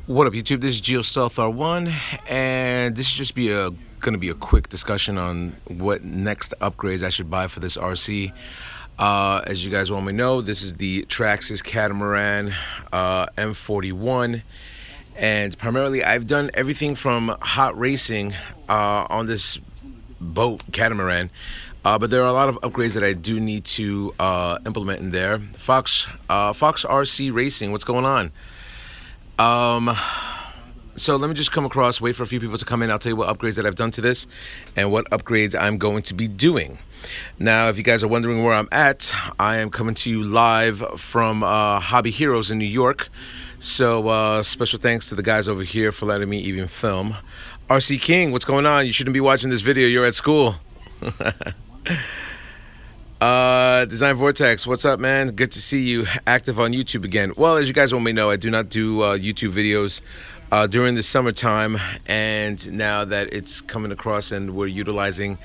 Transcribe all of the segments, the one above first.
What up, YouTube? This is GeoStealth R1, and this should just be going to be a quick discussion on what next upgrades I should buy for this RC. As you guys all may know, this is the Traxxas Catamaran M41, and primarily I've done everything from hot racing on this boat catamaran. But there are a lot of upgrades that I do need to implement in there. Fox RC Racing, what's going on? So let me just come across, wait for a few people to come in. I'll tell you what upgrades that I've done to this and what upgrades I'm going to be doing. Now, if you guys are wondering where I'm at, I am coming to you live from Hobby Heroes in New York. So special thanks to the guys over here for letting me even film. RC King, what's going on? You shouldn't be watching this video. You're at school. Design Vortex, what's up, man? Good to see you active on YouTube again. Well, as you guys all may know, I do not do YouTube videos during the summertime, and now that it's coming across and we're utilizing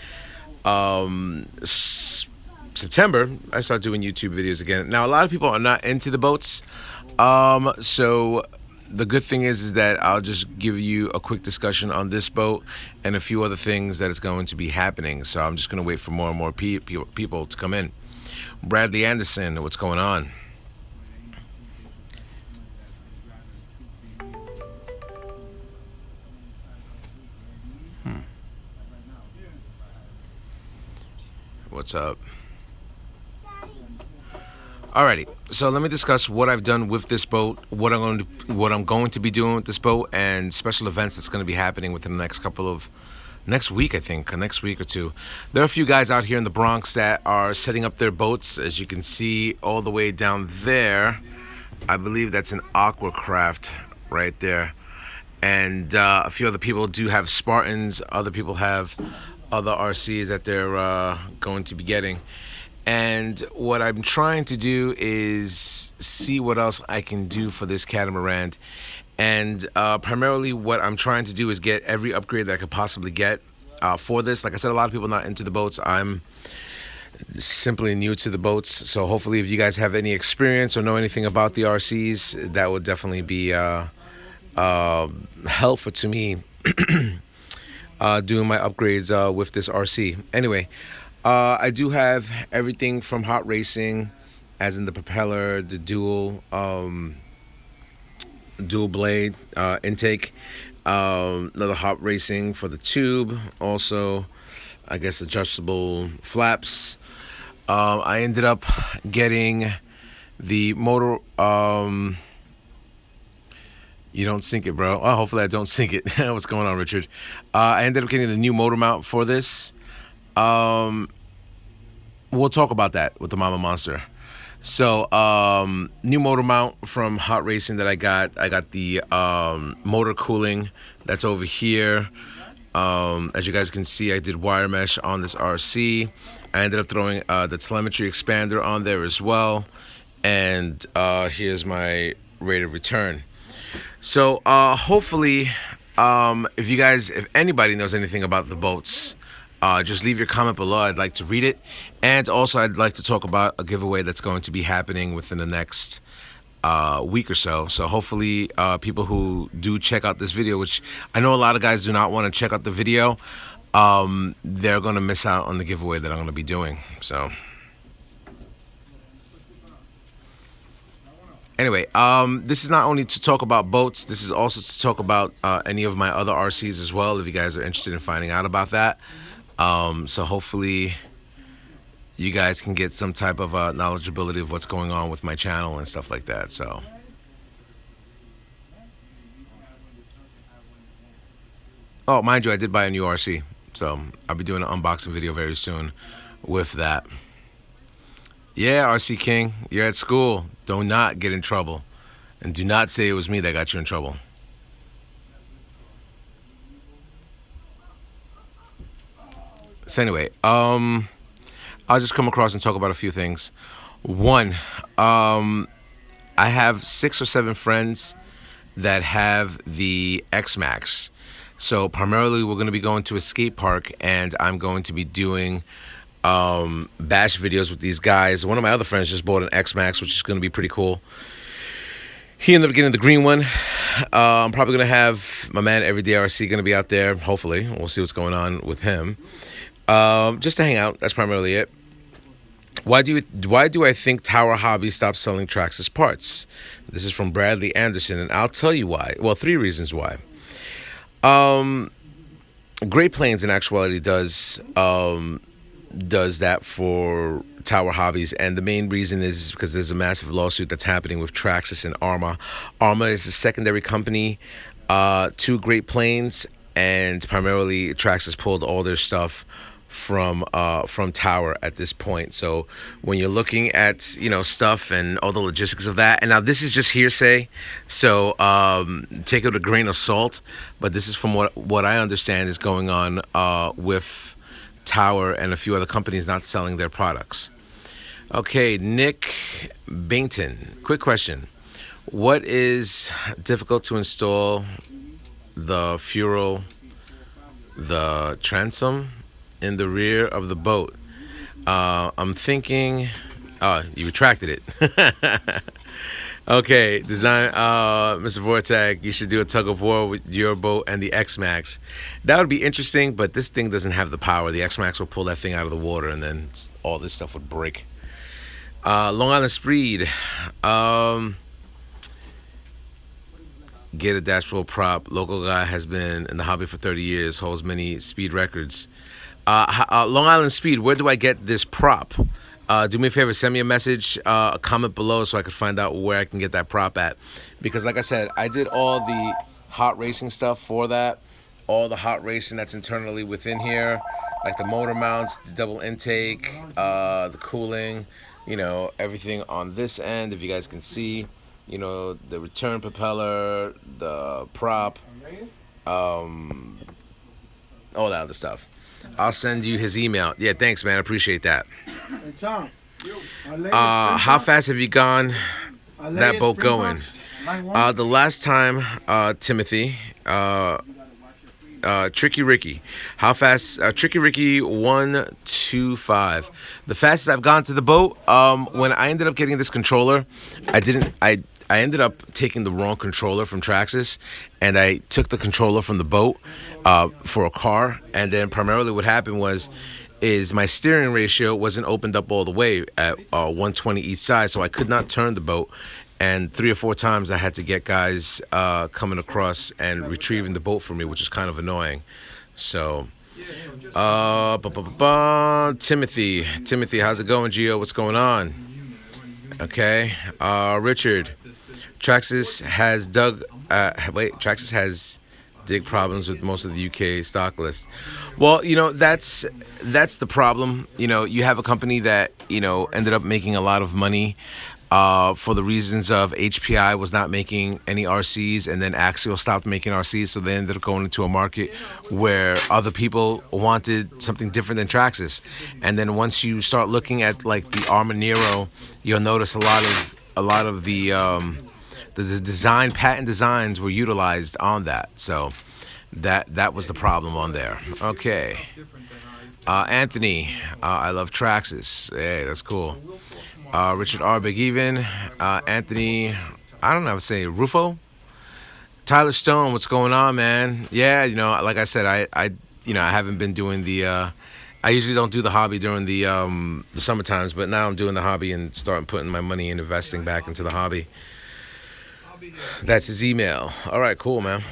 September, I start doing YouTube videos again. Now, a lot of people are not into the boats, so the good thing is that I'll just give you a quick discussion on this boat and a few other things that is going to be happening. So I'm just going to wait for more and more people to come in. Bradley Anderson, what's going on? What's up? Alrighty, so let me discuss what I've done with this boat, what I'm going to be doing with this boat, and special events that's going to be happening within the next week, I think, next week or two. There are a few guys out here in the Bronx that are setting up their boats, as you can see all the way down there. I believe that's an Aquacraft right there, and a few other people do have Spartans. Other people have other RCs that they're going to be getting. And what I'm trying to do is see what else I can do for this catamaran. And primarily what I'm trying to do is get every upgrade that I could possibly get for this. Like I said, a lot of people are not into the boats. I'm simply new to the boats. So hopefully if you guys have any experience or know anything about the RCs, that would definitely be helpful to me doing my upgrades with this RC. Anyway. I do have everything from hot racing, as in the propeller, the dual blade intake, another hot racing for the tube, also I guess adjustable flaps. I ended up getting the motor. You don't sink it, bro. Oh, hopefully I don't sink it. What's going on, Richard? I ended up getting the new motor mount for this. We'll talk about that with the Mama Monster. So, new motor mount from Hot Racing that I got. I got the motor cooling that's over here. As you guys can see, I did wire mesh on this RC. I ended up throwing the telemetry expander on there as well. And here's my rate of return. So, hopefully, if anybody knows anything about the boats, just leave your comment below. I'd like to read it. And also, I'd like to talk about a giveaway that's going to be happening within the next week or so. So hopefully, people who do check out this video, which I know a lot of guys do not want to check out the video, they're going to miss out on the giveaway that I'm going to be doing. So anyway, this is not only to talk about boats. This is also to talk about any of my other RCs as well, if you guys are interested in finding out about that. So hopefully you guys can get some type of knowledgeability of what's going on with my channel and stuff like that. So oh, mind you, I did buy a new RC, so I'll be doing an unboxing video very soon with that. Yeah, RC King, you're at school. Do not get in trouble, and do not say it was me that got you in trouble. So anyway, I'll just come across and talk about a few things. One, I have 6 or 7 friends that have the X-Max. So primarily we're going to be going to a skate park, and I'm going to be doing bash videos with these guys. One of my other friends just bought an X-Max, which is going to be pretty cool. He ended up getting the green one. I'm probably gonna have my man Everyday RC gonna be out there. Hopefully, we'll see what's going on with him. Just to hang out. That's primarily it. Why do I think Tower Hobby stopped selling Traxxas parts? This is from Bradley Anderson, and I'll tell you why. Well, three reasons why. Um, Great Plains in actuality does that for Tower Hobbies, and the main reason is because there's a massive lawsuit that's happening with Traxxas and Arma. Arma is a secondary company to Great Plains, and primarily Traxxas pulled all their stuff from Tower at this point. So when you're looking at stuff and all the logistics of that, and now this is just hearsay, so take it with a grain of salt. But this is from what I understand is going on with Tower and a few other companies not selling their products. Okay, Nick Bainton, quick question: what is difficult to install the transom in the rear of the boat? I'm thinking. Oh, you retracted it. Okay, design, Mr. Vortag, you should do a tug of war with your boat and the X-Max. That would be interesting, but this thing doesn't have the power. The X-Max will pull that thing out of the water, and then all this stuff would break. Long Island Speed. Get a dashboard prop. Local guy has been in the hobby for 30 years, holds many speed records. Long Island Speed, where do I get this prop? Do me a favor, send me a message, a comment below so I can find out where I can get that prop at. Because like I said, I did all the hot racing stuff for that. All the hot racing that's internally within here, like the motor mounts, the double intake, the cooling, everything on this end, if you guys can see. The return propeller, the prop, all that other stuff. I'll send you his email. Yeah, thanks, man. I appreciate that. How fast have you gone that boat going? The last time, Timothy, Tricky Ricky. How fast? Tricky Ricky 125. The fastest I've gone to the boat. When I ended up getting this controller, I ended up taking the wrong controller from Traxxas, and I took the controller from the boat for a car. And then primarily what happened is my steering ratio wasn't opened up all the way at 120 each side, so I could not turn the boat. And 3 or 4 times I had to get guys coming across and retrieving the boat for me, which is kind of annoying. So, Timothy, how's it going, Gio? What's going on? Okay, Richard. Traxxas has dig problems with most of the UK stock list. Well, that's the problem. You have a company that ended up making a lot of money for the reasons of HPI was not making any RCs, and then Axial stopped making RCs, so they ended up going into a market where other people wanted something different than Traxxas. And then once you start looking at like the Arma Nero, you'll notice a lot of the patent designs were utilized on that. So that was the problem on there. Okay. Anthony, I love Traxxas. Hey, that's cool. Richard R. Big Even. Anthony, I don't know how to say Rufo. Tyler Stone, what's going on, man? Yeah, like I said, I haven't been doing the. I usually don't do the hobby during the summer times, but now I'm doing the hobby and starting putting my money and investing back into the hobby. That's his email. All right, cool, man.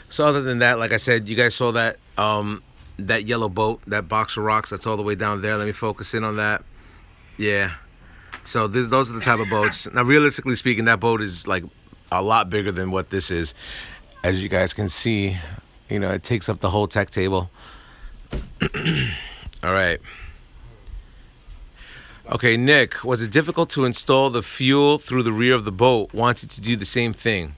So other than that, like I said, you guys saw that that yellow boat, that box of rocks, that's all the way down there. Let me focus in on that. Yeah. So those are the type of boats. Now, realistically speaking, that boat is like a lot bigger than what this is. As you guys can see, it takes up the whole tech table. All right. Okay, Nick, was it difficult to install the fuel through the rear of the boat? Wanted to do the same thing.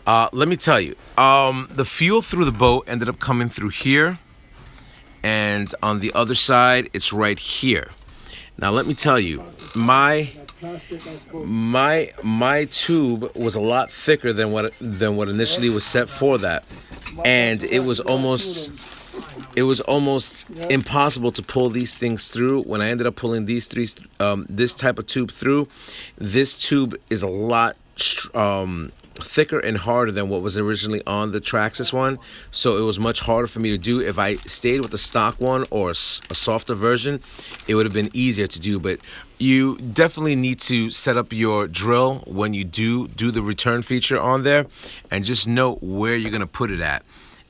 Let me tell you, the fuel through the boat ended up coming through here, and on the other side, it's right here. Now, let me tell you, my tube was a lot thicker than what initially was set for that, and it was almost it was almost impossible to pull these things through. When I ended up pulling these three, this type of tube through, this tube is a lot thicker and harder than what was originally on the Traxxas one. So it was much harder for me to do. If I stayed with the stock one or a softer version, it would have been easier to do. But you definitely need to set up your drill when you do the return feature on there, and just note where you're going to put it at.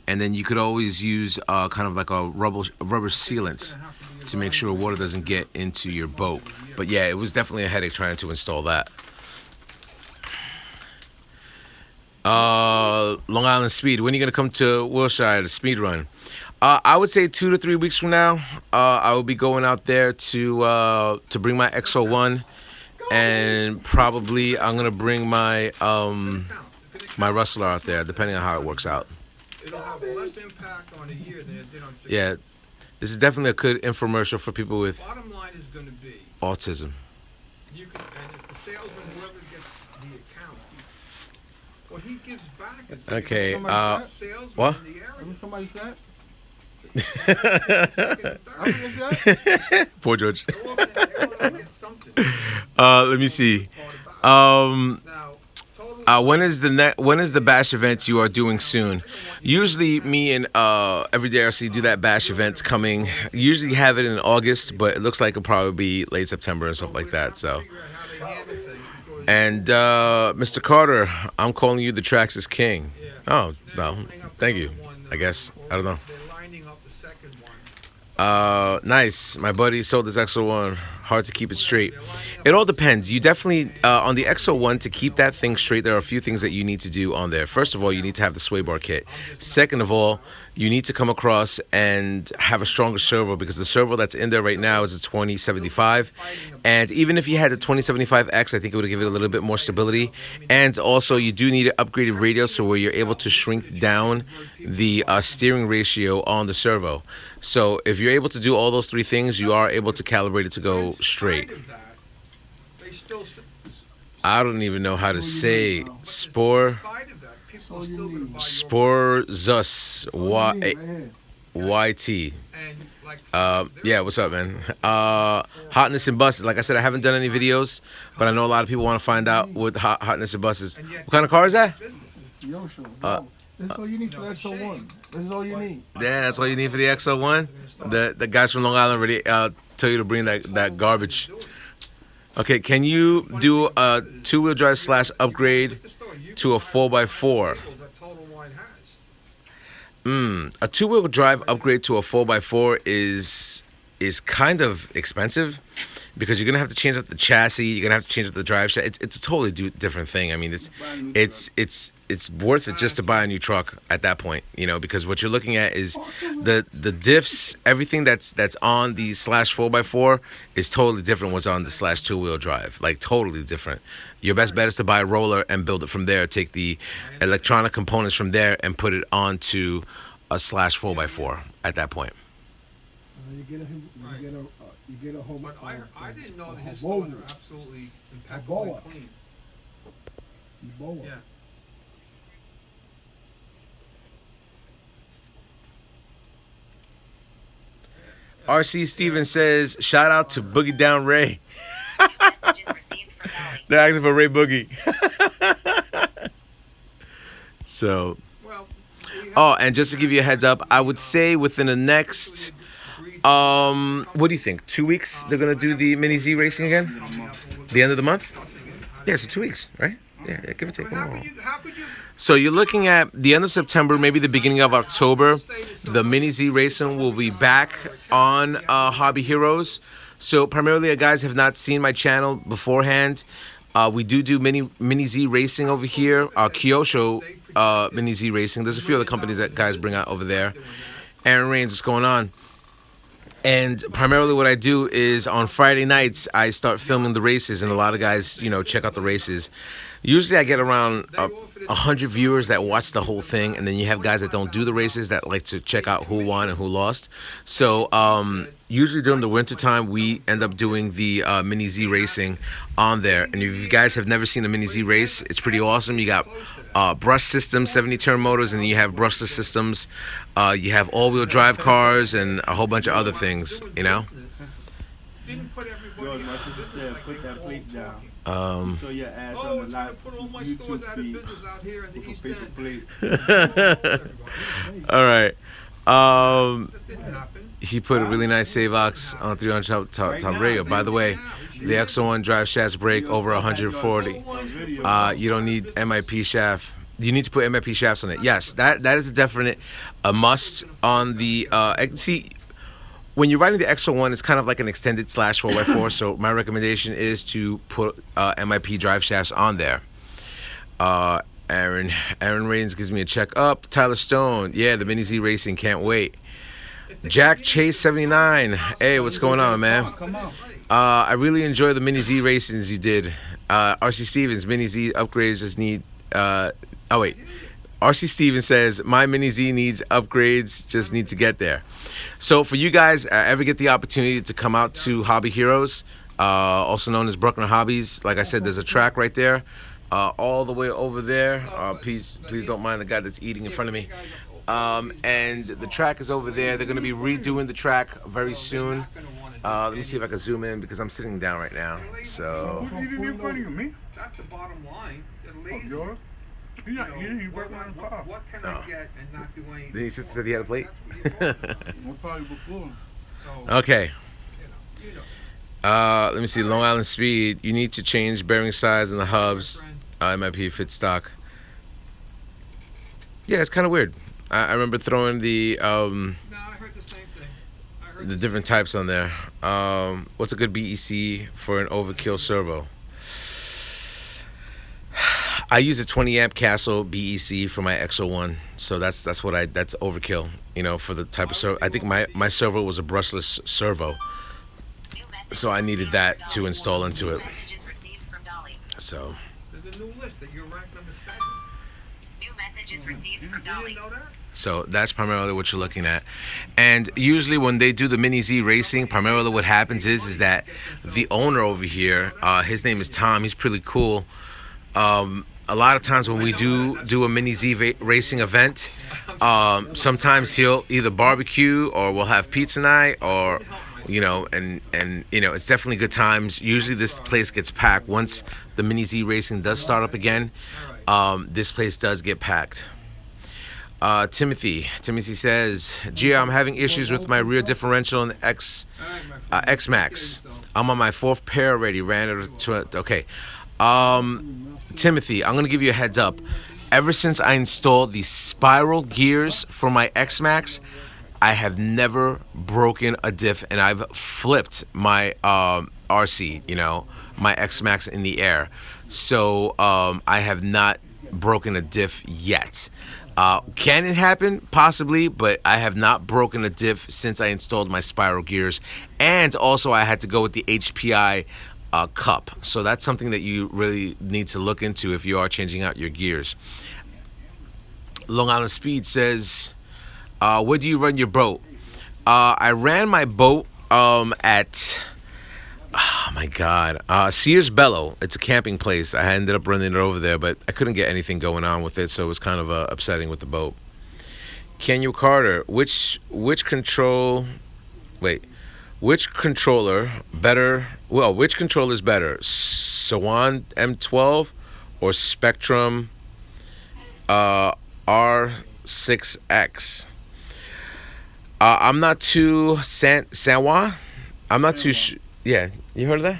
And then you could always use kind of like a rubber sealant to make sure water doesn't get into your boat. But yeah, it was definitely a headache trying to install that. Long Island Speed. When are you gonna come to Wilshire to speed run? I would say 2 to 3 weeks from now. I will be going out there to bring my XO1, and probably I'm gonna bring my my Rustler out there, depending on how it works out. It'll have less impact on a year than it did on 6 Yeah, months. this is definitely a good infomercial for people with Bottom line is going to be, autism. you can, and if the salesman, whoever gets the account, what he gives back is Okay. salesman What? in the area. Somebody said? Second and third. Poor George. Go over there, everyone gets something. Let me see. Now, totally. When is the bash event you are doing soon? Usually me and Everyday RC do that bash event coming. Usually have it in August, but it looks like it'll probably be late September and stuff like that. So, Figure out how they handle things because and Mr. Carter, I'm calling you the Traxxas King. Oh, well, thank you. I guess I don't know. they're lining up the second one. Nice. My buddy sold his XO1. Hard to keep it straight. It all depends. You definitely, on the XO1, to keep that thing straight, there are a few things that you need to do on there. First of all, you need to have the sway bar kit. Second of all, you need to come across and have a stronger servo, because the servo that's in there right now is a 2075. And even if you had the 2075X, I think it would give it a little bit more stability. And also, you do need an upgraded radio so where you're able to shrink down the steering ratio on the servo. So if you're able to do all those three things, you are able to calibrate it to go straight. In spite of that, they still, I don't even know how to say spore. in spite of that, people are still going to buy your Sporzus YT. and like Yeah, what's up, man? Hotness and buses. Like I said, I haven't done any videos, but I know a lot of people want to find out what hotness and buses. What kind of car is that? Yoshi, bro. This is all you need for that XO1. This is all you need. Yeah, that's all you need for the XO1. The guys from Long Island already tell you to bring that garbage. Okay, can you do a 2-wheel drive / upgrade to a 4x4? that Total Wine has. A 2-wheel drive upgrade to a 4x4 is kind of expensive, because you're gonna have to change out the chassis. You're gonna have to change out the drive shaft. It's a totally different thing. I mean, it's worth it just to buy a new truck at that point, you know, because what you're looking at is the diffs. Everything that's on the /4x4 is totally different what's on the /2-wheel drive. Like, totally different. Your best bet is to buy a roller and build it from there. Take the electronic components from there and put it onto a /4x4 at that point. You get a whole. But I didn't know that his stores are absolutely impeccably clean. Yeah. RC Stevens says, shout out to Boogie Down Ray. Messages received from Valley. They're asking for Ray Boogie. So, Well, oh, and just to give you a heads up, I would say within the next, what do you think? 2 weeks they're gonna do the Mini Z racing again? The end of the month? Yeah, so 2 weeks, right? Yeah, give or take. how could you So you're looking at the end of September, maybe the beginning of October. The Mini Z Racing will be back on Hobby Heroes. So primarily, guys have not seen my channel beforehand. We do Mini Z Racing over here. Kyosho Mini Z Racing. There's a few other companies that guys bring out over there. Aaron Reigns, what's going on? And primarily what I do is on Friday nights, I start filming the races, and a lot of guys, you know, check out the races. Usually I get around 100 viewers that watch the whole thing, and then you have guys that don't do the races that like to check out who won and who lost. So usually during the winter time, we end up doing the Mini Z racing on there. And if you guys have never seen a Mini Z race, it's pretty awesome. You got brush systems, 70-turn motors, and then you have brushless systems. You have all-wheel drive cars and a whole bunch of other things, you know? Didn't put everybody George, out my of sister business said, like put they that were all plate down. talking. So your ass Oh, on we're the trying live to put all my YouTube stores out of feed business out here in the with a East paper End. plate. All right. That didn't happen. He put a really nice save ox on 300 top radio. By the way, the X01 drive shaft brake over 140. You don't need MIP shaft. You need to put MIP shafts on it. Yes, that is a definite a must on the. See, when you're riding the X01, it's kind of like an extended slash 4x4. So my recommendation is to put MIP drive shafts on there. Aaron Rains gives me a check up. Tyler Stone, yeah, the Mini Z Racing, can't wait. Jack Chase 79, hey, what's going on, man? I really enjoy the Mini Z racings you did. RC Stevens, Mini Z upgrades just need. Oh wait, RC Stevens says my Mini Z needs upgrades, just need to get there. So for you guys, ever get the opportunity to come out to Hobby Heroes, also known as Bruckner Hobbies, like I said, there's a track right there, all the way over there. Please don't mind the guy that's eating in front of me. And the track is over there. They're going to be redoing the track very soon. Let me see if I can zoom in because I'm sitting down right now. So Who's eating in front of you, me? That's the bottom line. They're lazy. George? You're not eating, you're working on the car. What can I get and not do anything? then your sister said he had a plate. Well, probably before. So, Okay. you know. Let me see. Long Island Speed. You need to change bearing size in the hubs. MIP fit stock. Yeah, it's kind of weird. I remember throwing the No, I heard the same thing. I heard the different types on there. What's a good BEC for an overkill servo? I use a 20 amp Castle BEC for my X01, so that's overkill, you know, for the type of servo. I think my servo was a brushless servo, so I needed that to install into it. Messages received from Dolly. So There's a new list that you're ranked number 7. New messages received from You Dolly. didn't know that? So that's primarily what you're looking at. And usually when they do the Mini Z racing, primarily what happens is that the owner over here, his name is Tom, he's pretty cool. A lot of times when we do a Mini Z racing event, sometimes he'll either barbecue or we'll have pizza night, or you know, and you know, it's definitely good times. Usually this place gets packed once the Mini Z racing does start up again. This place does get packed. Timothy says, Gia, I'm having issues with my rear differential in the X Max. I'm on my 4th pair already. Ran it to okay. Timothy, I'm gonna give you a heads up. Ever since I installed the spiral gears for my X Max, I have never broken a diff, and I've flipped my RC, you know, my X Max in the air. So I have not broken a diff yet. Can it happen? Possibly, but I have not broken a diff since I installed my spiral gears. And also I had to go with the HPI cup. So that's something that you really need to look into if you are changing out your gears. Long Island Speed says, where do you run your boat? I ran my boat at, oh my God, Sears Bellow. It's a camping place. I ended up running it over there, but I couldn't get anything going on with it, so it was kind of upsetting with the boat. Kenyo Carter, which controller better? Well, which controller is better, Swan M12 or Spectrum R6X? I'm not too Sanwa. I'm not too. Yeah, you heard of that?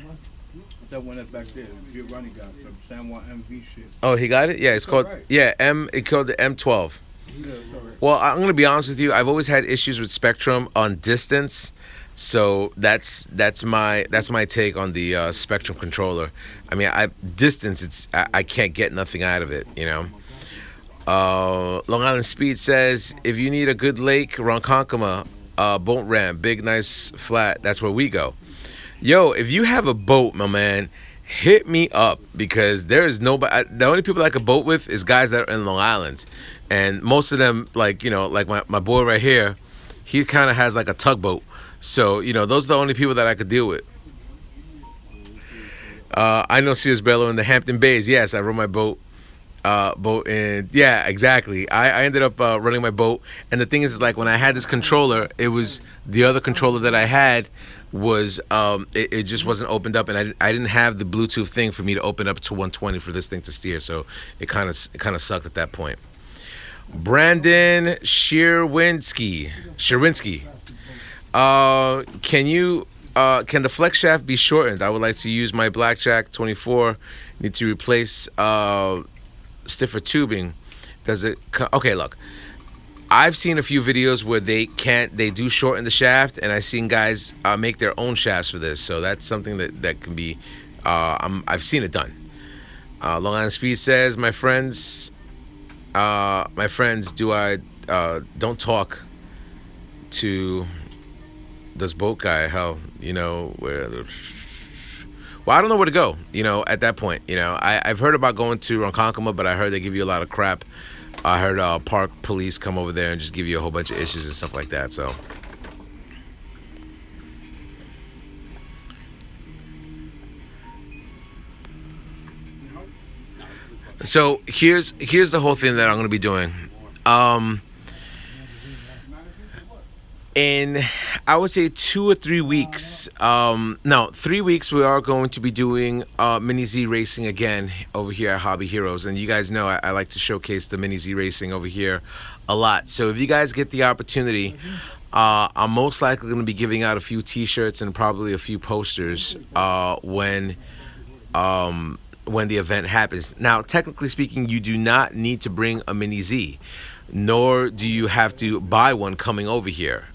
That one that's back there, your running guy, some San Juan MV shit. Oh, he got it. Yeah, it's called. Right. Yeah, It called the M12. Well, I'm gonna be honest with you. I've always had issues with Spectrum on distance, so that's my take on the Spectrum controller. I mean, distance, I can't get nothing out of it, you know. Long Island Speed says, if you need a good lake, Ronkonkoma, boat ramp, big, nice, flat, that's where we go. Yo, if you have a boat, my man, hit me up, because there is nobody. The only people I could boat with is guys that are in Long Island, and most of them, like, like my boy right here, he kind of has like a tugboat. So those are the only people that I could deal with. I know Sears Bello in the Hampton Bays. Yes, I rode my boat in, yeah, exactly. I ended up running my boat, and the thing is like, when I had this controller, it was the other controller that I had was it just wasn't opened up, and I didn't have the Bluetooth thing for me to open up to 120 for this thing to steer, so it kind of sucked at that point. Brandon Shirwinski, can the flex shaft be shortened? I would like to use my Blackjack 24. Need to replace stiffer tubing. Does it? Okay, look. I've seen a few videos where they do shorten the shaft, and I've seen guys make their own shafts for this. So that's something that can be. I've seen it done. Long Island Speed says, my friends, do I don't talk to this boat guy? Hell, where. Well, I don't know where to go, at that point. I've heard about going to Ronkonkoma, but I heard they give you a lot of crap. I heard park police come over there and just give you a whole bunch of issues and stuff like that, so. So here's the whole thing that I'm going to be doing. In, I would say 2 or 3 weeks, no, 3 weeks, we are going to be doing Mini Z racing again over here at Hobby Heroes. And you guys know I like to showcase the Mini Z racing over here a lot. So if you guys get the opportunity, I'm most likely going to be giving out a few t-shirts and probably a few posters when the event happens. Now, technically speaking, you do not need to bring a Mini Z, nor do you have to buy one coming over here.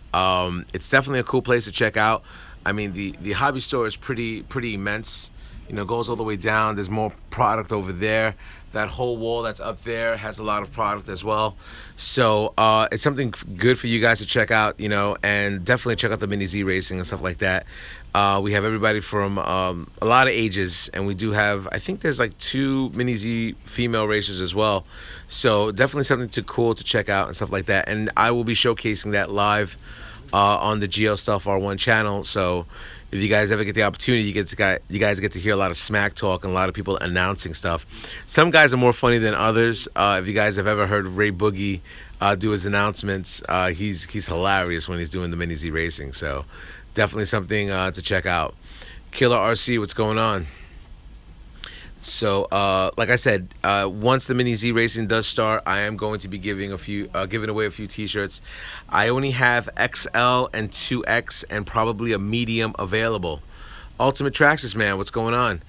It's definitely a cool place to check out. I mean, the hobby store is pretty immense. Goes all the way down. There's more product over there. That whole wall that's up there has a lot of product as well. So it's something good for you guys to check out, and definitely check out the Mini Z racing and stuff like that. We have everybody from a lot of ages, and we do have, I think there's like 2 Mini Z female racers as well. So definitely something cool to check out and stuff like that. And I will be showcasing that live on the GL Stuff R1 channel. So if you guys ever get the opportunity, you guys get to hear a lot of smack talk and a lot of people announcing stuff. Some guys are more funny than others. If you guys have ever heard Ray Boogie do his announcements, he's hilarious when he's doing the Mini Z racing. So definitely something to check out. Killer RC, what's going on? So, like I said, once the Mini Z racing does start, I am going to be giving away a few t-shirts. I only have XL and 2X and probably a medium available. Ultimate Traxxas man, what's going on?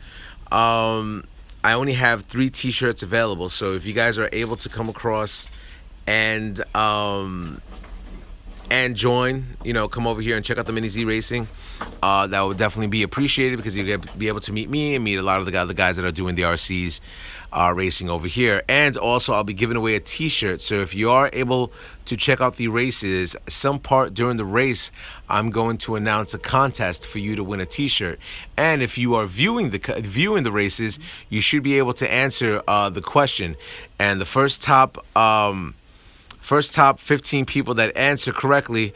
I only have 3 t-shirts available. So if you guys are able to come across and join, come over here and check out the Mini Z racing, that would definitely be appreciated, because you'll be able to meet me and meet a lot of the guys that are doing the RCs racing over here. And also, I'll be giving away a t-shirt. So if you are able to check out the races, some part during the race, I'm going to announce a contest for you to win a t-shirt. And if you are viewing the races, you should be able to answer the question. And the first top 15 people that answer correctly,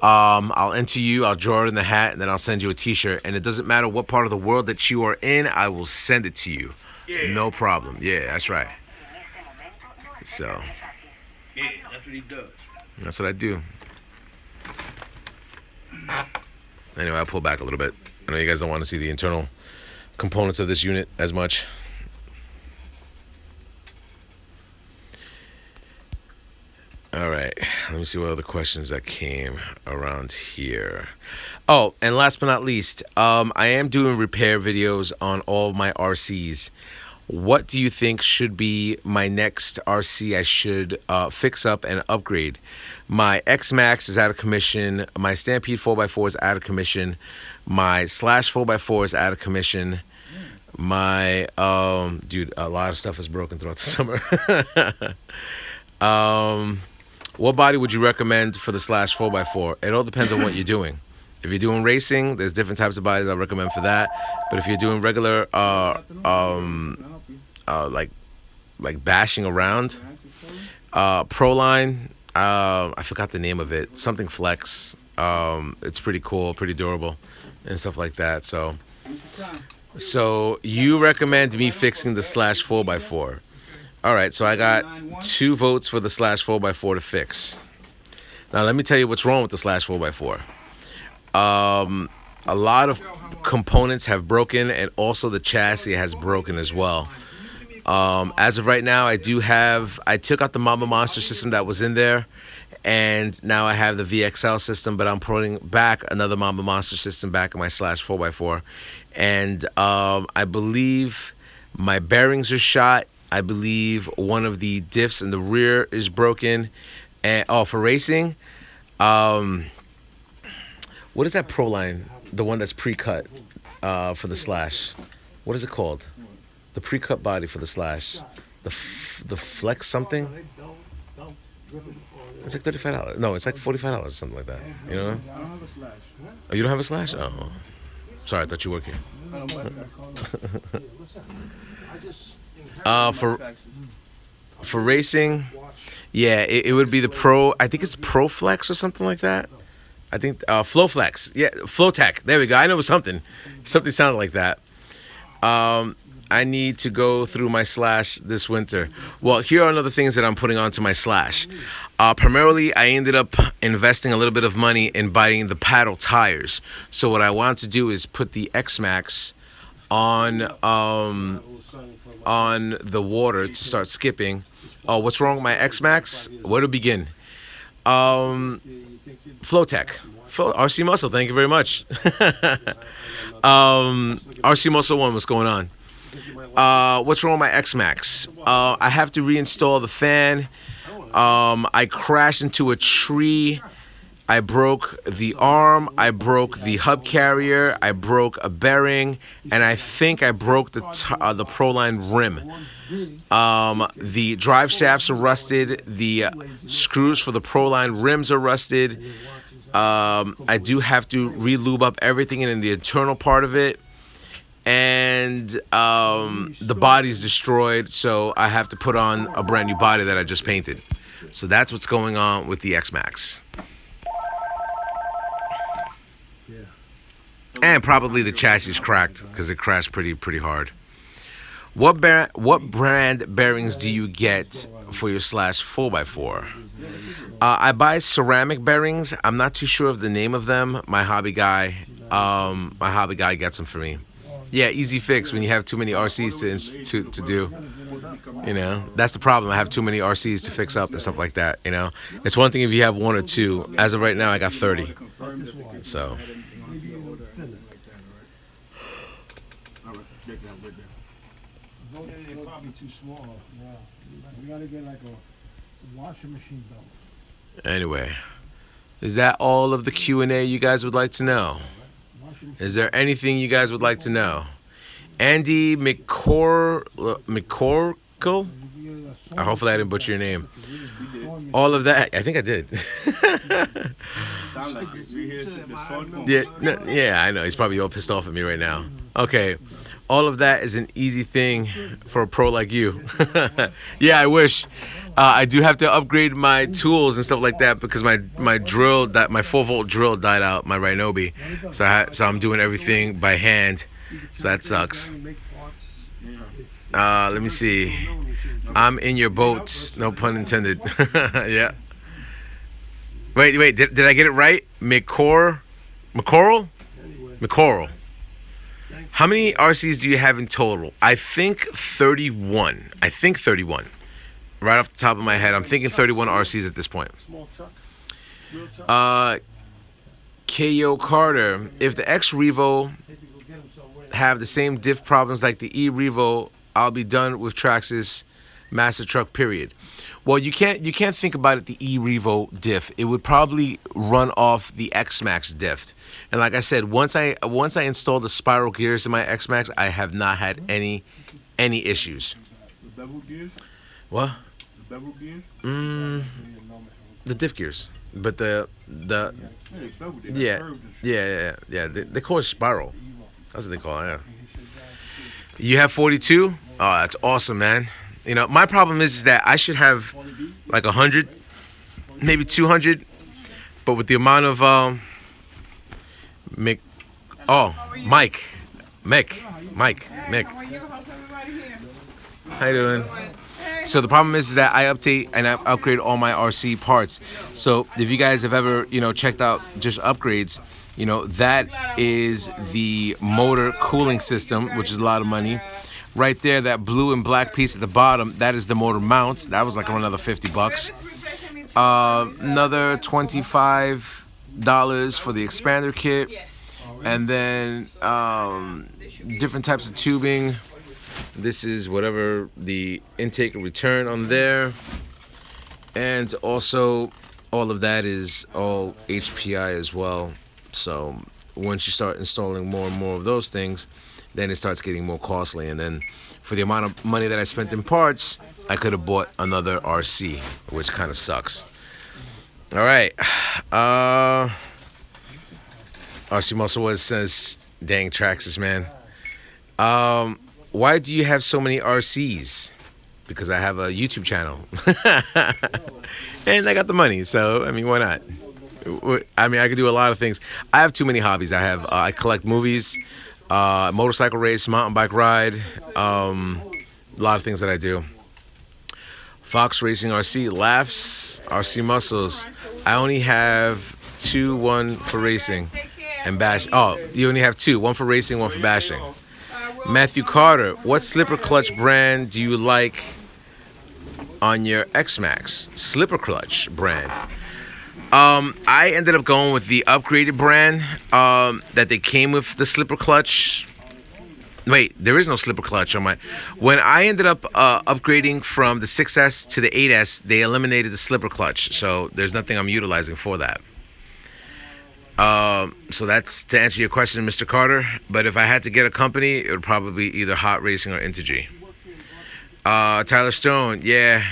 I'll enter you, I'll draw it in the hat, and then I'll send you a t-shirt. And it doesn't matter what part of the world that you are in, I will send it to you. Yeah. No problem. Yeah, that's right. So. Yeah, that's what he does. That's what I do. Anyway, I'll pull back a little bit. I know you guys don't want to see the internal components of this unit as much. All right, let me see what other questions that came around here. Oh, and last but not least, I am doing repair videos on all of my RCs. What do you think should be my next RC I should fix up and upgrade? My X-Max is out of commission. My Stampede 4x4 is out of commission. My Slash 4x4 is out of commission. My, dude, a lot of stuff is broken throughout the summer. What body would you recommend for the Slash 4x4? It all depends on what you're doing. If you're doing racing, there's different types of bodies I recommend for that. But if you're doing regular, like bashing around, Proline, I forgot the name of it. Something Flex. It's pretty cool, pretty durable, and stuff like that. So you recommend me fixing the slash 4x4. All right, so I got 2 votes for the slash 4x4 to fix. Now let me tell you what's wrong with the slash 4x4. A lot of components have broken, and also the chassis has broken as well. As of right now, I took out the Mama Monster system that was in there, and now I have the VXL system, but I'm putting back another Mama Monster system back in my slash 4x4. And I believe my bearings are shot. I believe one of the diffs in the rear is broken. And for racing, what is that Proline? The one that's pre-cut for the slash. What is it called? The pre-cut body for the slash. The Flex something? It's like $35. No, it's like $45 or something like that. You know? I don't have a slash. Oh, you don't have a slash? Oh. Sorry, I thought you worked here. I don't buy that For racing, yeah, it would be the Pro. I think it's Pro Flex or something like that. I think Flow Flex. Yeah, Flowtech. There we go. I know it was something. Something sounded like that. I need to go through my slash this winter. Well, here are another things that I'm putting onto my slash. Primarily, I ended up investing a little bit of money in buying the paddle tires. So what I want to do is put the X-Max on the water to start skipping. Oh, what's wrong with my X-Max? Where to begin? Flowtech. RC Muscle, thank you very much. RC Muscle 1, what's going on? What's wrong with my X-Max? I have to reinstall the fan. I crashed into a tree. I broke the arm. I broke the hub carrier. I broke a bearing, and I think I broke the Proline rim. The drive shafts are rusted. The screws for the Proline rims are rusted. I do have to re-lube up everything in the internal part of it. And the body's destroyed, so I have to put on a brand new body that I just painted. So that's what's going on with the X-Max. And probably the chassis is cracked because it crashed pretty hard. What brand bearings do you get for your slash 4x4? I buy ceramic bearings. I'm not too sure of the name of them. My hobby guy gets them for me. Yeah, easy fix when you have too many RCs to do. You know, that's the problem. I have too many RCs to fix up and stuff like that. You know, it's one thing if you have 1 or 2. As of right now, I got 30. So. They're probably too small. Yeah. We gotta get like a washing machine belt. Anyway, is that all of the Q&A you guys would like to know? Is there anything you guys would like to know? Andy McCorkle? Hopefully I didn't butcher your name. All of that, I think I did. Yeah, I know. He's probably all pissed off at me right now. Okay. All of that is an easy thing for a pro like you. Yeah, I wish. I do have to upgrade my tools and stuff like that because my 4-volt drill died out, my Rhinobi. So I'm doing everything by hand. So that sucks. Let me see. I'm in your boat. No pun intended. Yeah. Wait. Did I get it right? McCorkle? How many RCs do you have in total? I think 31. Right off the top of my head, I'm thinking 31 RCs at this point. K.O. Carter, if the X Revo have the same diff problems like the E Revo, I'll be done with Traxxas Master Truck, period. Well, you can't think about it the E Revo diff. It would probably run off the X Max diff. And like I said, once I installed the spiral gears in my X Max, I have not had any issues. The bevel gears? What? The bevel gears? The diff gears. But the yeah, yeah. They call it spiral. That's what they call it. Yeah. You have 42. Oh, that's awesome, man. You know, my problem is that I should have like 100, maybe 200, but with the amount of Mick, oh, Mike, Mick, Mike, Mick. How you doing? So the problem is that I update and I upgrade all my RC parts. So if you guys have ever, checked out just upgrades, that is the motor cooling system, which is a lot of money. Right there, that blue and black piece at the bottom, that is the motor mount. That was like another $50. Another $25 for the expander kit, and then different types of tubing. This is whatever the intake and return on there, and also all of that is all HPI as well. So once you start installing more and more of those things, then it starts getting more costly. And then for the amount of money that I spent in parts, I could have bought another RC, which kind of sucks. All right. RC Muscle was says, dang Traxxas, man. Why do you have so many RCs? Because I have a YouTube channel. And I got the money, so, I mean, why not? I mean, I could do a lot of things. I have too many hobbies. I collect movies, motorcycle race, mountain bike ride, a lot of things that I do. Fox Racing RC, Laughs, RC Muscles. I only have two, one for racing and bash. Oh, you only have two, one for racing, one for bashing. Matthew Carter, what slipper clutch brand do you like on your X-Max? Slipper clutch brand. I ended up going with the upgraded brand that they came with the slipper clutch. Wait, there is no slipper clutch on my. When I ended up upgrading from the 6S to the 8S, they eliminated the slipper clutch, so there's nothing I'm utilizing for that. So that's to answer your question, Mr. Carter. But if I had to get a company, it would probably be either Hot Racing or Integy. Tyler Stone, yeah,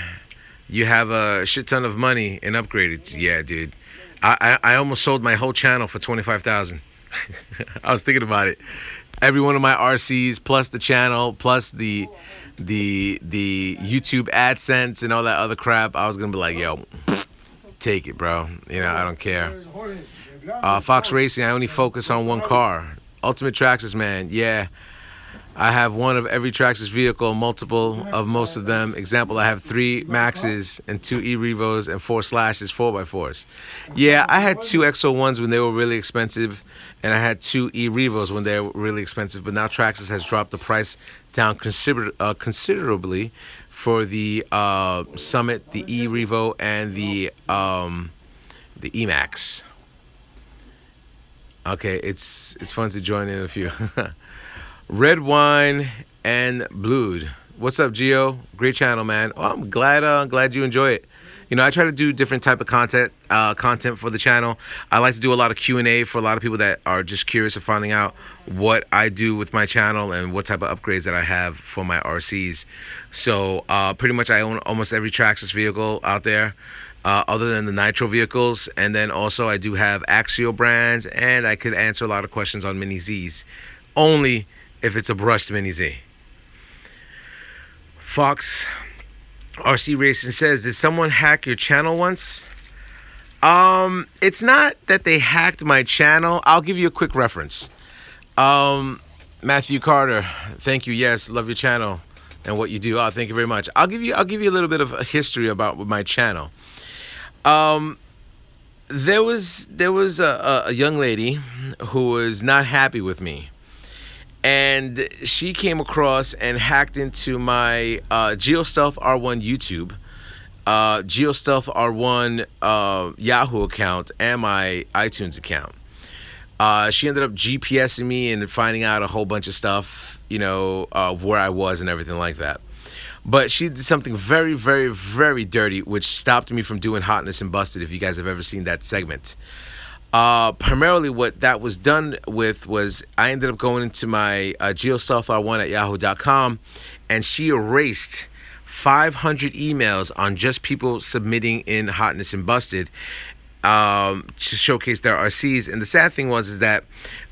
you have a shit ton of money in upgraded. Yeah, dude. I almost sold my whole channel for $25,000. I was thinking about it. Every one of my RCs, plus the channel, plus the YouTube AdSense and all that other crap. I was gonna be like, yo, take it, bro. I don't care. Fox Racing, I only focus on one car. Ultimate Traxxas, man. Yeah, I have one of every Traxxas vehicle, multiple of most of them. Example, I have 3 Maxes and 2 E-Revos and 4 Slashes 4x4s. Yeah, I had 2 XO1s when they were really expensive, and I had 2 E-Revos when they were really expensive, but now Traxxas has dropped the price down considerably for the Summit, the E-Revo, and the E-Max. Okay, it's fun to join in a few. Red Wine and Blued. What's up, Gio? Great channel, man. Oh, I'm glad you enjoy it. I try to do different type of content for the channel. I like to do a lot of Q&A for a lot of people that are just curious of finding out what I do with my channel and what type of upgrades that I have for my RCs. So pretty much I own almost every Traxxas vehicle out there, other than the Nitro vehicles. And then also I do have Axial brands, and I could answer a lot of questions on Mini Zs. Only if it's a brushed Mini Z. Fox RC Racing says, did someone hack your channel once? It's not that they hacked my channel. I'll give you a quick reference. Matthew Carter, thank you. Yes, love your channel and what you do. Oh, thank you very much. I'll give you a little bit of a history about my channel. There was a young lady who was not happy with me. And she came across and hacked into my GeoStealth R1 YouTube, GeoStealth R1 Yahoo account, and my iTunes account. She ended up GPSing me and finding out a whole bunch of stuff, of where I was and everything like that. But she did something very, very, very dirty, which stopped me from doing Hotness and Busted, if you guys have ever seen that segment. Primarily what that was done with was I ended up going into my GeoStealth R1 at yahoo.com, and she erased 500 emails on just people submitting in Hotness and Busted. to showcase their RCs. And the sad thing was is that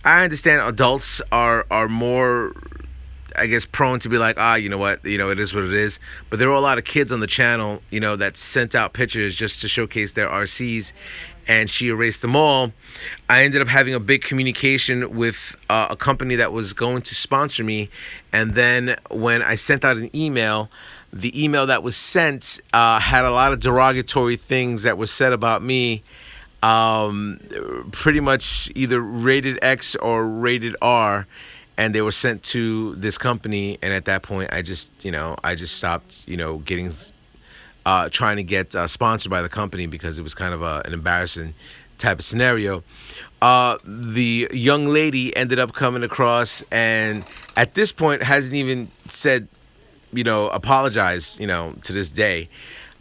I understand adults are more, I guess, prone to be like, you know what, it is what it is. But there were a lot of kids on the channel, that sent out pictures just to showcase their RCs, and she erased them all. I ended up having a big communication with a company that was going to sponsor me, and then when I sent out an email, the email that was sent had a lot of derogatory things that were said about me, pretty much either rated X or rated R, and they were sent to this company. And at that point, I just stopped, getting, trying to get sponsored by the company, because it was kind of an embarrassing type of scenario. The young lady ended up coming across, and at this point hasn't even said, apologize, to this day.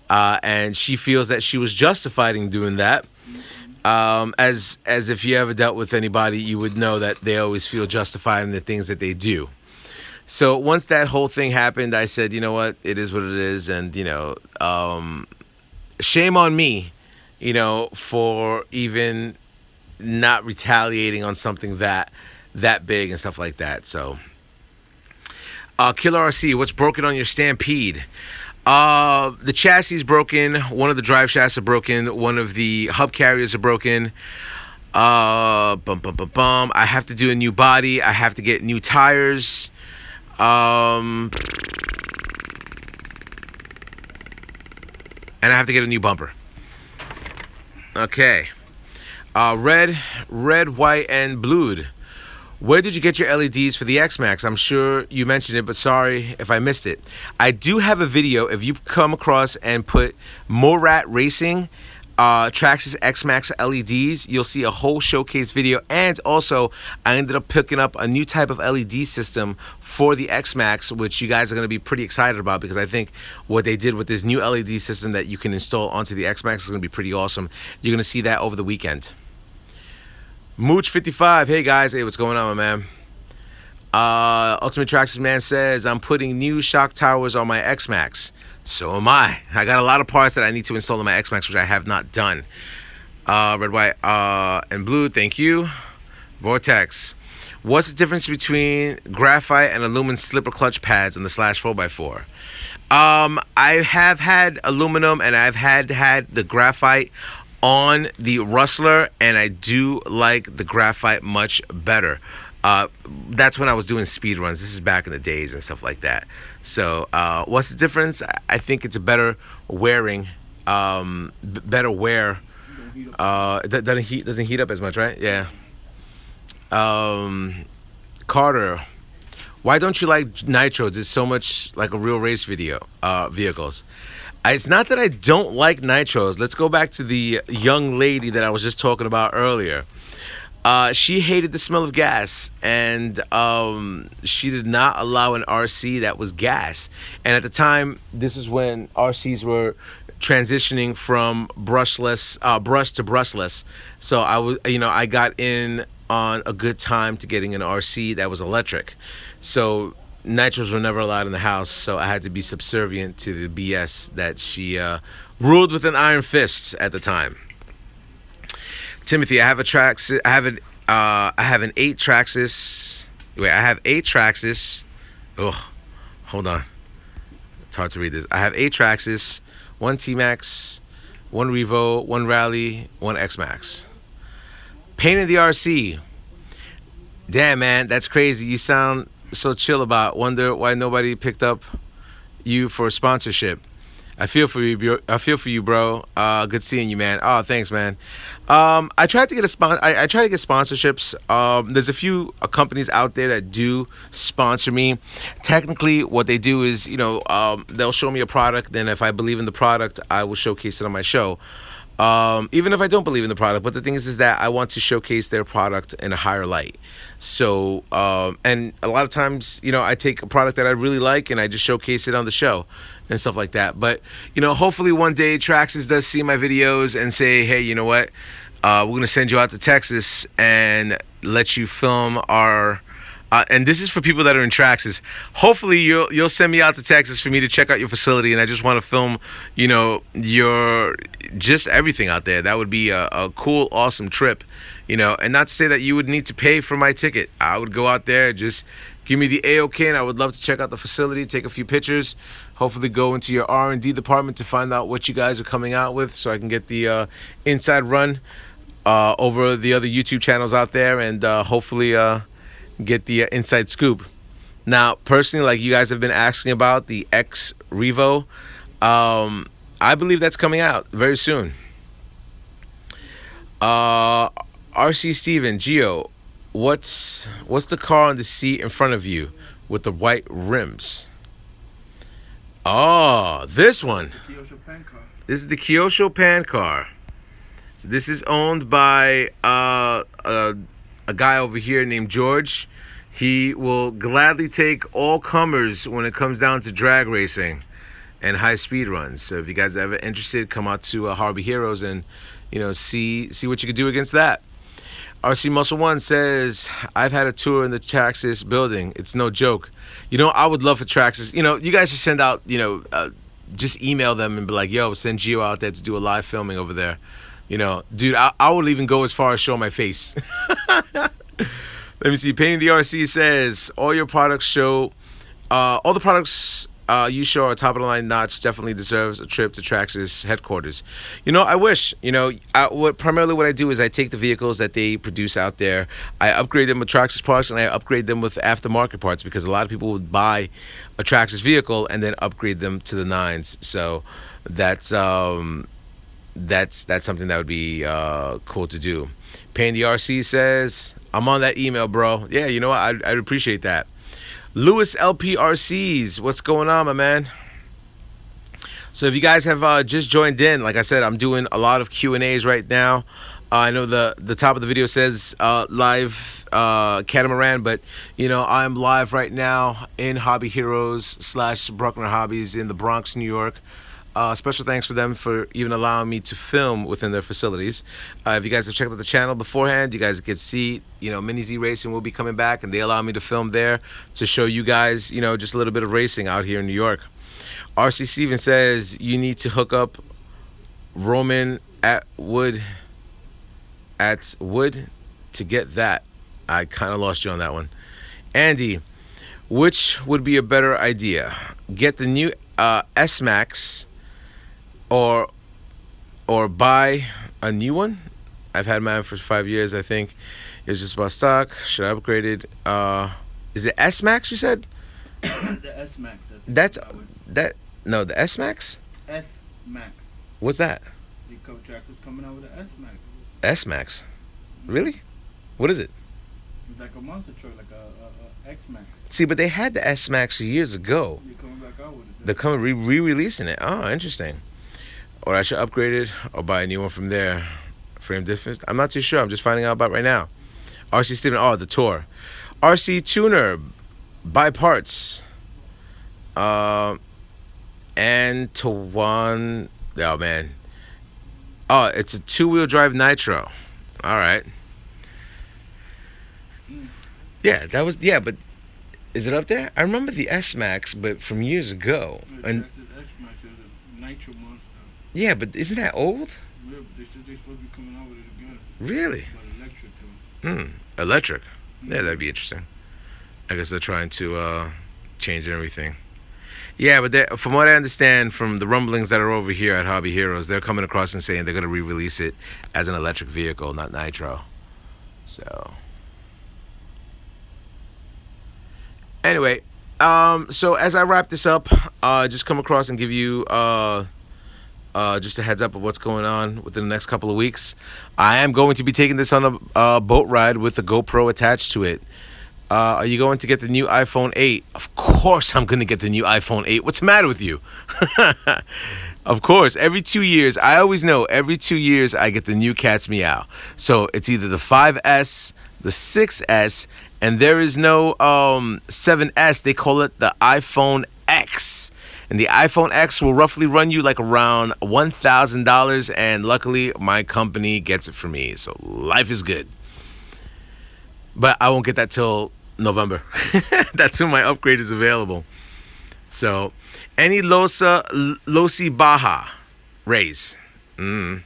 And she feels that she was justified in doing that. As if you ever dealt with anybody, you would know that they always feel justified in the things that they do. So once that whole thing happened, I said, you know what, it is what it is. And, shame on me, for even not retaliating on something that big and stuff like that. So, Killer RC, what's broken on your Stampede? The chassis is broken. One of the drive shafts are broken. One of the hub carriers are broken. I have to do a new body. I have to get new tires. And I have to get a new bumper. Okay. Red, white, and blued. Where did you get your LEDs for the X-Max? I'm sure you mentioned it, but sorry if I missed it. I do have a video. If you come across and put Morat Racing, Traxxas X-Max LEDs, you'll see a whole showcase video. And also, I ended up picking up a new type of LED system for the X-Max, which you guys are going to be pretty excited about, because I think what they did with this new LED system that you can install onto the X-Max is going to be pretty awesome. You're going to see that over the weekend. Mooch55, hey guys, hey, what's going on, my man? Ultimate Traxxas Man says, I'm putting new shock towers on my X-Max. So am I. I got a lot of parts that I need to install on my X-Max, which I have not done. Red, white, and blue, thank you. Vortex, what's the difference between graphite and aluminum slipper clutch pads on the slash 4x4? I have had aluminum, and I've had the graphite on the Rustler, and I do like the graphite much better. That's when I was doing speed runs. This is back in the days and stuff like that. So what's the difference? I think it's a better wearing, better wear. It doesn't heat up as much, right? Yeah. Carter, why don't you like nitros? It's so much like a real race vehicles. It's not that I don't like nitros. Let's go back to the young lady that I was just talking about earlier. She hated the smell of gas, and she did not allow an RC that was gas. And at the time, this is when RCs were transitioning from brush to brushless. So I got in on a good time to getting an RC that was electric. So nitros were never allowed in the house, so I had to be subservient to the BS that she ruled with an iron fist at the time. Timothy, I have an 8 Traxxas. Wait, I have 8 Traxxas. Ugh, hold on. It's hard to read this. I have 8 Traxxas, 1 T-Max, 1 Revo, 1 Rally, 1 X-Max. Painted the RC. Damn, man, that's crazy. You sound so chill about. Wonder why nobody picked up you for a sponsorship. I feel for you, bro. Good seeing you, man. Oh, thanks, man. I tried to get I try to get sponsorships. There's a few companies out there that do sponsor me. Technically, what they do is, they'll show me a product. Then, if I believe in the product, I will showcase it on my show. Even if I don't believe in the product. But the thing is that I want to showcase their product in a higher light. So, and a lot of times, I take a product that I really like and I just showcase it on the show and stuff like that. But, hopefully one day Traxxas does see my videos and say, hey, you know what? We're going to send you out to Texas and let you film our And this is for people that are in Traxxas. Hopefully, you'll send me out to Texas for me to check out your facility, and I just want to film, your just everything out there. That would be a cool, awesome trip, And not to say that you would need to pay for my ticket. I would go out there, just give me the A-OK, and I would love to check out the facility, take a few pictures, hopefully go into your R&D department to find out what you guys are coming out with, so I can get the inside run over the other YouTube channels out there, and hopefully get the inside scoop. Now, personally, like you guys have been asking about the X Revo, I believe that's coming out very soon. RC Steven, Geo, what's the car on the seat in front of you with the white rims? Oh, this one. This is the Kyosho Pan car. This is owned by a guy over here named George. He will gladly take all comers when it comes down to drag racing and high speed runs. So if you guys are ever interested, come out to Hobby Heroes and see what you can do against that. RC Muscle One says, I've had a tour in the Traxxas building. It's no joke. I would love for Traxxas. You guys should send out, just email them and be like, yo, send Gio out there to do a live filming over there. Dude, I would even go as far as show my face. Let me see. Painting the RC says, all the products you show are top of the line notch. Definitely deserves a trip to Traxxas headquarters. I wish. Primarily what I do is I take the vehicles that they produce out there, I upgrade them with Traxxas parts, and I upgrade them with aftermarket parts, because a lot of people would buy a Traxxas vehicle and then upgrade them to the nines. So that's something that would be cool to do. Pain the RC says, I'm on that email, bro. Yeah, you know what? I'd appreciate that. Lewis LPRCs, what's going on, my man? So if you guys have just joined in, like I said, I'm doing a lot of Q&As right now. I know the top of the video says live Catamaran, but I'm live right now in Hobby Heroes / Bruckner Hobbies in the Bronx, New York. Special thanks for them for even allowing me to film within their facilities. If you guys have checked out the channel beforehand, you guys can see, Mini Z Racing will be coming back, and they allow me to film there to show you guys, just a little bit of racing out here in New York. RC Steven says, you need to hook up Roman at Wood to get that. I kind of lost you on that one. Andy, which would be a better idea? Get the new S-Max or buy a new one? I've had mine for 5 years, I think. It's just about stock. Should I upgrade it? Is it S-Max you said? The S-Max. No, the S-Max? S-Max. What's that? The Traxxas coming out with the S-Max. S-Max? Really? What is it? It's like a monster truck, like a X-Max. See, but they had the S-Max years ago. They're coming back out with it. They're coming re-releasing it. Oh, interesting. Or I should upgrade it or buy a new one from there. Frame difference? I'm not too sure. I'm just finding out about right now. RC Steven, the tour. RC Tuner, buy parts. And to one, oh man. Oh, it's a 2-wheel drive nitro. All right. Yeah, but is it up there? I remember the S-Max, but from years ago. And S-Max is a nitro monster. yeah, but isn't that old? Yeah, they said they're supposed to be coming out with it again. Really? But electric too. Electric. Yeah, that'd be interesting. I guess they're trying to change everything. Yeah, but from what I understand from the rumblings that are over here at Hobby Heroes, they're coming across and saying they're going to re-release it as an electric vehicle, not nitro. So anyway, so as I wrap this up, just come across and give you just a heads up of what's going on within the next couple of weeks. I am going to be taking this on a boat ride with a GoPro attached to it. Are you going to get the new iPhone 8? Of course I'm going to get the new iPhone 8. What's the matter with you? Of course, every 2 years, I always know, every 2 years I get the new cat's meow. So it's either the 5S, the 6S, and there is no 7S. They call it the iPhone X. And the iPhone X will roughly run you like around $1,000, and luckily my company gets it for me. So life is good. But I won't get that till November. That's when my upgrade is available. So, any Losi Baja raise. All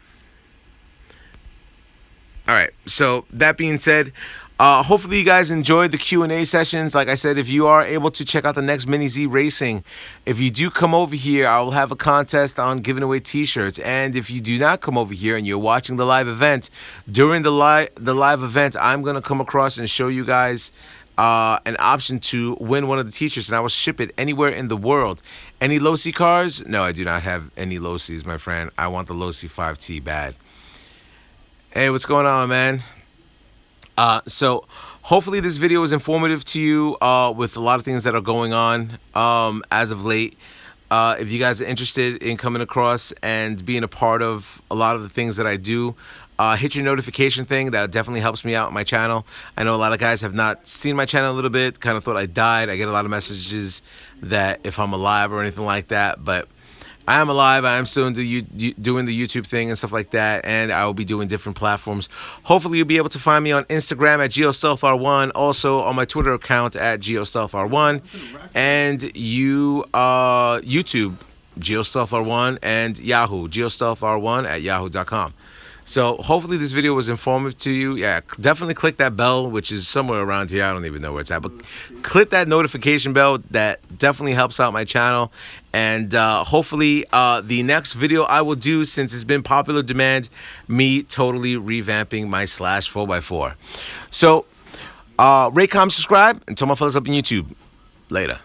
right. So that being said, hopefully you guys enjoyed the Q&A sessions. Like I said, if you are able to check out the next Mini Z Racing, if you do come over here, I will have a contest on giving away T-shirts. And if you do not come over here and you're watching the live event, during the live event, I'm gonna come across and show you guys an option to win one of the T-shirts, and I will ship it anywhere in the world. Any Losi cars? No, I do not have any Losis, my friend. I want the Losi 5T bad. Hey, what's going on, man? So hopefully this video is informative to you with a lot of things that are going on as of late. If you guys are interested in coming across and being a part of a lot of the things that I do, hit your notification thing. That definitely helps me out on my channel. I know a lot of guys have not seen my channel a little bit, kind of thought I died. I get a lot of messages that if I'm alive or anything like that, but I am alive. I am still doing the YouTube thing and stuff like that, and I will be doing different platforms. Hopefully, you'll be able to find me on Instagram at GeoStealthR1, also on my Twitter account at GeoStealthR1, and YouTube, GeoStealthR1, and Yahoo, GeoStealthR1 at yahoo.com. So hopefully this video was informative to you. Yeah, definitely click that bell, which is somewhere around here. I don't even know where it's at, but click that notification bell. That definitely helps out my channel. And hopefully the next video I will do, since it's been popular demand, me totally revamping my Slash 4x4. So rate, comment, subscribe, and tell my fellas up on YouTube. Later.